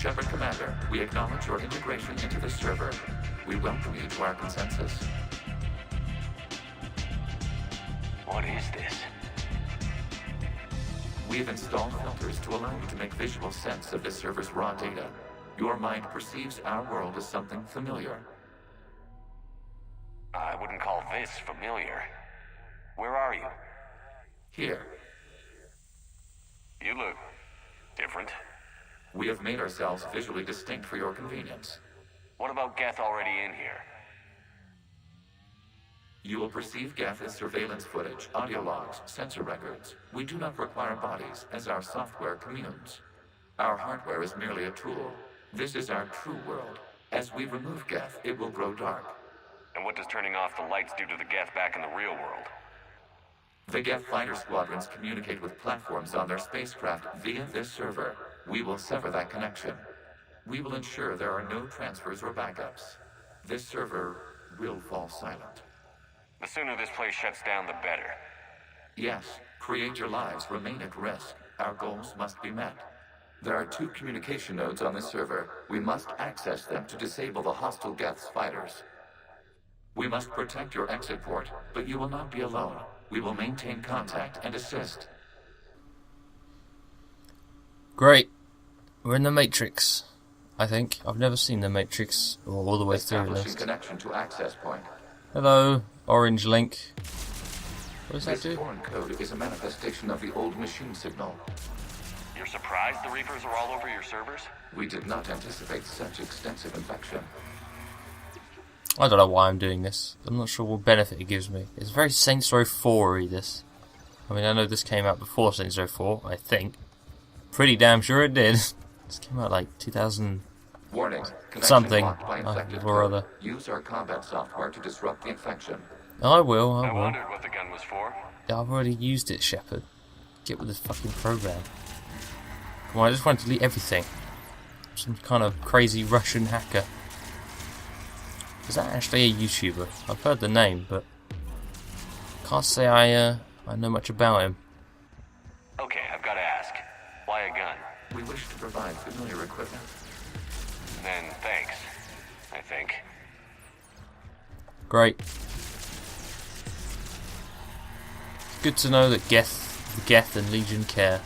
Shepard Commander, we acknowledge your integration into the server. We welcome you to our consensus. What is this? We have installed filters to allow you to make visual sense of the server's raw data. Your mind perceives our world as something familiar. I wouldn't call this familiar. Where are you? Here, You look different. we have made ourselves visually distinct for your convenience. What about Geth already in here? You will perceive Geth as surveillance footage, audio logs, sensor records. We do not require bodies, as our software communes. Our hardware is merely a tool. This is our true world. As we remove Geth, it will grow dark. And what does turning off the lights do to the Geth back in the real world? The Geth fighter squadrons communicate with platforms on their spacecraft via this server. We will sever that connection. We will ensure there are no transfers or backups. This server will fall silent. The sooner this place shuts down, the better. Yes, create your lives remain at risk. Our goals must be met. There are 2 communication nodes on this server. We must access them to disable the hostile Geth's fighters. We must protect your exit port, but you will not be alone. We will maintain contact and assist. Great. We're in the Matrix, I think. I've never seen the Matrix all the way through Establishing this. connection to access point. Hello, orange link. What does that This do? foreign code is a manifestation of the old machine signal. You're surprised the Reapers are all over your servers? We did not anticipate such extensive infection. I don't know why I'm doing this. I'm not sure what benefit it gives me. It's very Saints Row 4-y, this. I mean, I know this came out before Saints Row 4, I think. Pretty damn sure it did. This came out like 2000... Warning. Connection Something. blocked by infected Or code. other. Use our combat software to disrupt the infection. I will, I I will. wondered what the gun was for. Yeah, I've already used it, Shepard. Get with this fucking program. Come on, I just want to delete everything. Some kind of crazy Russian hacker. Is that actually a YouTuber? I've heard the name, but can't say I know much about him. Okay, I've got to ask. Why a gun? We wish to provide familiar equipment. Then thanks, I think. Great. Good to know that the Geth and Legion care.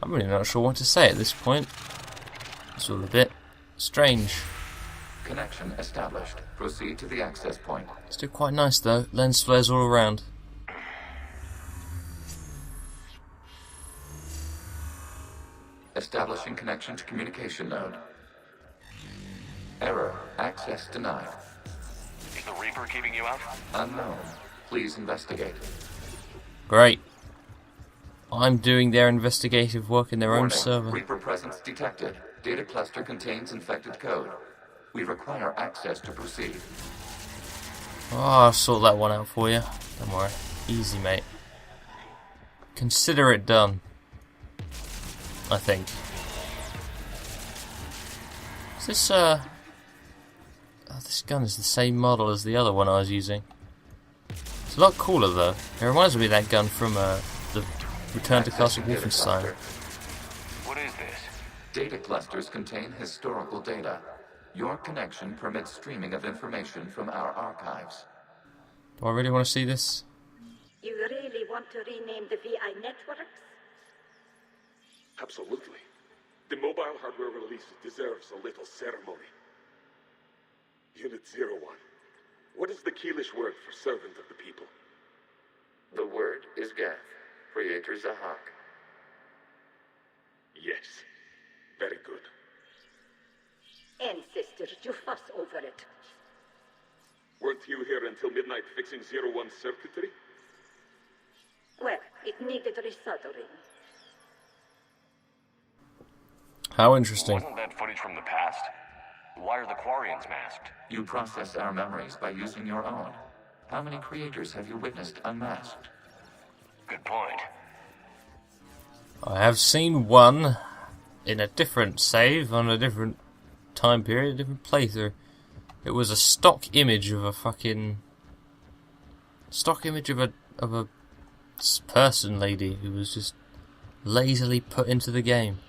I'm really not sure what to say at this point. It's all a bit strange. Connection established. Proceed to the access point. Still quite nice though. Lens flares all around. Establishing connection to communication node. Error. Access denied. Is the Reaper keeping you out? Unknown. Please investigate. Great. I'm doing their investigative work in their own Warning. server. Reaper presence detected. Data cluster contains infected code. We require access to proceed. Oh, I'll sort that one out for you. Don't worry. Easy, mate. Consider it done. I think. Is this, oh, this gun is the same model as the other one I was using. It's a lot cooler, though. It reminds me of that gun from, the Return to Castle Accessing data Wolfenstein. cluster. What is this? Data clusters contain historical data. Your connection permits streaming of information from our archives. Do I really want to see this? You really want to rename the VI networks? Absolutely. The mobile hardware release deserves a little ceremony. Unit 01. What is the Keelish word for servant of the people? The word is Geth. Creator Zahak. Yes. Very good. Ancestors, you fuss over it. Weren't you here until midnight fixing 01's circuitry? Well, it needed resoldering. How interesting. Wasn't that footage from the past? Why are the Quarians masked? You process our memories by using your own. How many creators have you witnessed unmasked? Good point. I have seen one in a different save on a different time period, a different playthrough. It was a stock image of a fucking person lady who was just lazily put into the game.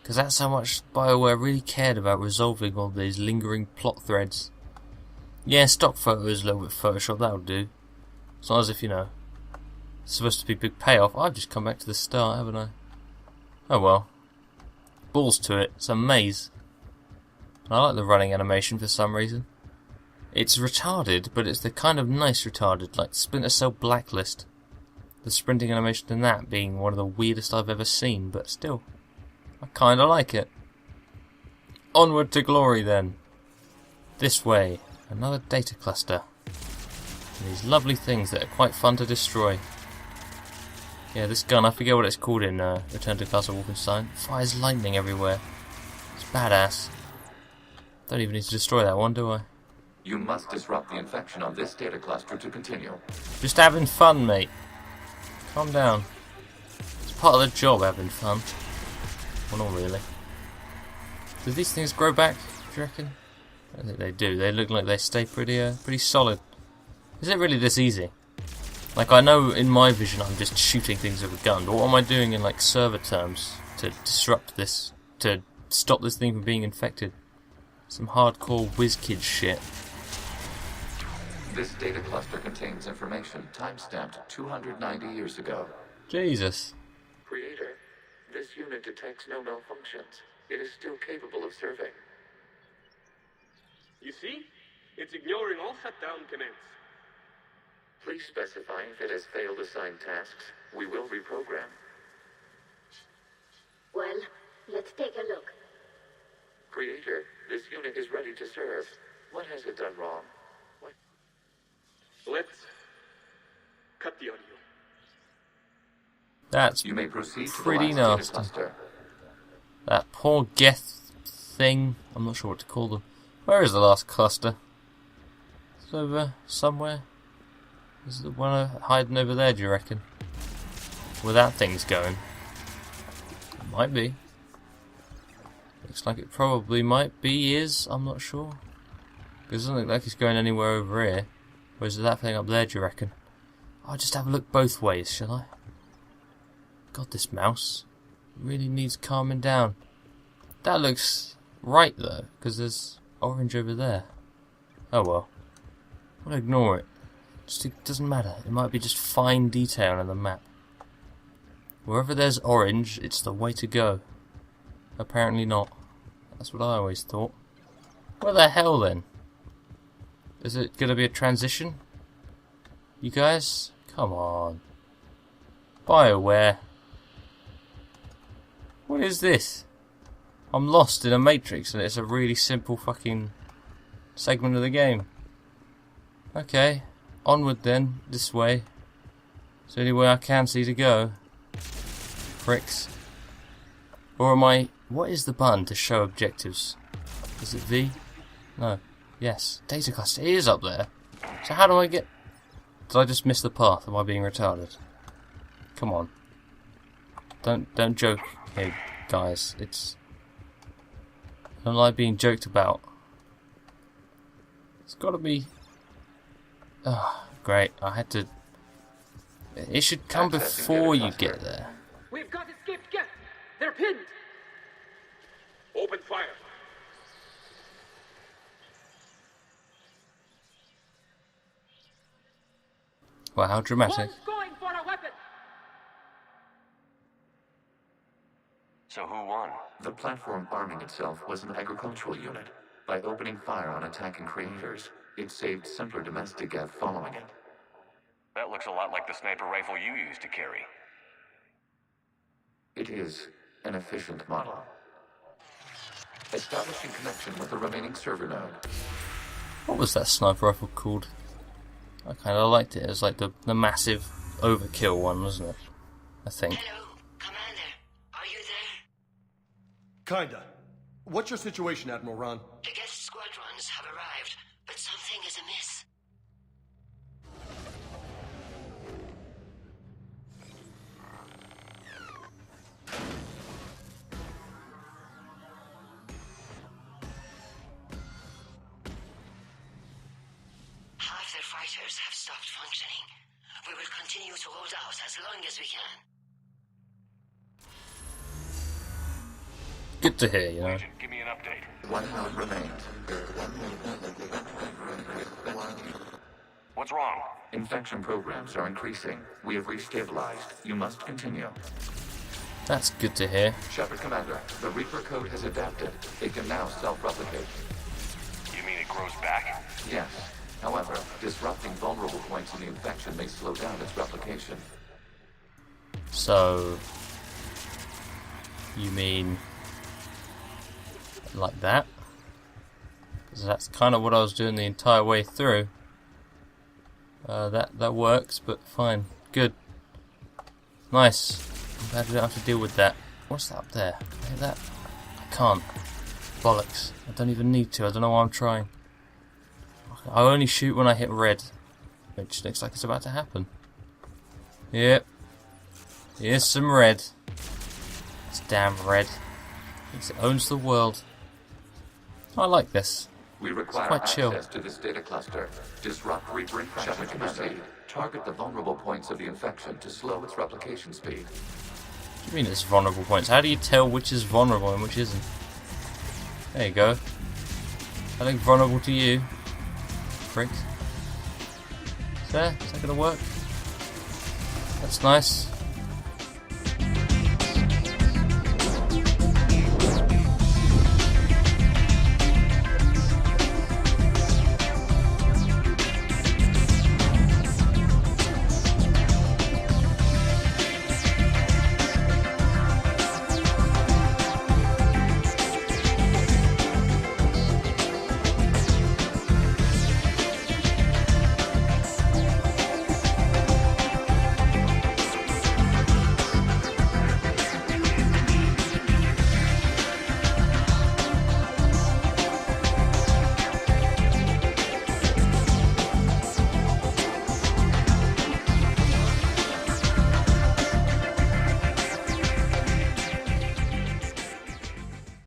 Because that's how much BioWare really cared about resolving all these lingering plot threads. Yeah, stock photos a little bit Photoshop, that'll do. It's not as if, you know, it's supposed to be a big payoff. I've just come back to the start, haven't I? Oh well. Balls to it, it's a maze. I like the running animation for some reason. It's retarded, but it's the kind of nice retarded, like Splinter Cell Blacklist. The sprinting animation in that being one of the weirdest I've ever seen, but still, I kinda like it. Onward to glory then. This way, another data cluster. And these lovely things that are quite fun to destroy. Yeah, this gun, I forget what it's called in Return to Castle Wolfenstein. Fires lightning everywhere. It's badass. Don't even need to destroy that one, do I? You must disrupt the infection on this data cluster to continue. Just having fun, mate. Calm down. It's part of the job, having fun. Well, not really. Do these things grow back, do you reckon? I think they do. They look like they stay pretty solid. Is it really this easy? Like, I know in my vision I'm just shooting things with a gun, but what am I doing in, like, server terms to disrupt this, to stop this thing from being infected? Some hardcore WizKid shit. This data cluster contains information time-stamped 290 years ago. Jesus. Creator, this unit detects no malfunctions. It is still capable of serving. You see? It's ignoring all shutdown commands. Please specify if it has failed assigned tasks. We will reprogram. Well, let's take a look. Creator, this unit is ready to serve. What has it done wrong? What? Let's cut the audio. That's You may proceed to pretty the last nasty. data cluster. That poor Geth thing. I'm not sure what to call them. Where is the last cluster? It's over somewhere. Is the one hiding over there, do you reckon? Where that thing's going? It might be. Looks like it probably might be, I'm not sure. It doesn't look like it's going anywhere over here. Or is it that thing up there, do you reckon? I'll just have a look both ways, shall I? God, this mouse really needs calming down. That looks right, though, because there's orange over there. Oh well. I'll ignore it. It doesn't matter. It might be just fine detail on the map. Wherever there's orange, it's the way to go. Apparently not. That's what I always thought. Where the hell then? Is it going to be a transition? You guys? Come on. BioWare. What is this? I'm lost in a matrix and it's a really simple fucking segment of the game. Okay. Onward then. This way. It's the only way I can see to go. Pricks. Or am I... What is the button to show objectives? Is it V? No. Yes. Data cluster is up there. So how do I get... Did I just miss the path? Am I being retarded? Come on. Don't joke, hey guys. It's... I don't like being joked about. It's gotta be... Oh, great. I had to... It should come before you get there. We've got escaped Geth. They're pinned. Open fire. Wow, how dramatic. One's going for a weapon. So who won? The platform arming itself was an agricultural unit. By opening fire on attacking creators, it saved simpler domestic Geth following it. That looks a lot like the sniper rifle you used to carry. It is an efficient model. Establishing connection with the remaining server node. What was that sniper rifle called? I kind of liked it. It was like the massive overkill one, wasn't it? I think. Hello, Commander. Are you there? Kinda. What's your situation, Admiral Ron? The Geth squadrons have arrived, but something is amiss. Half their fighters have stopped functioning. We will continue to hold out as long as we can. good to hear, you know. Agent, give me an update. One node remains. What's wrong? Infection programs are increasing. We have restabilized. You must continue. That's good to hear. Shepard Commander, the Reaper code has adapted. It can now self-replicate. You mean it grows back? Yes. However, disrupting vulnerable points in the infection may slow down its replication. So, you mean like that? Because that's kind of what I was doing the entire way through. That works, but fine. Good. Nice. I'm glad we don't have to deal with that. What's that up there? Hear that? I can't. Bollocks. I don't even need to. I don't know why I'm trying. I only shoot when I hit red, which looks like it's about to happen. Yep. Here's some red. It's damn red. Thinks it owns the world. I like this. We require quite chill. access to this data cluster. Disrupt Reaper infection to proceed. Target the vulnerable points of the infection to slow its replication speed. What do you mean it's vulnerable points? How do you tell which is vulnerable and which isn't? There you go. I think vulnerable to you. Prick. Is that gonna work? That's nice.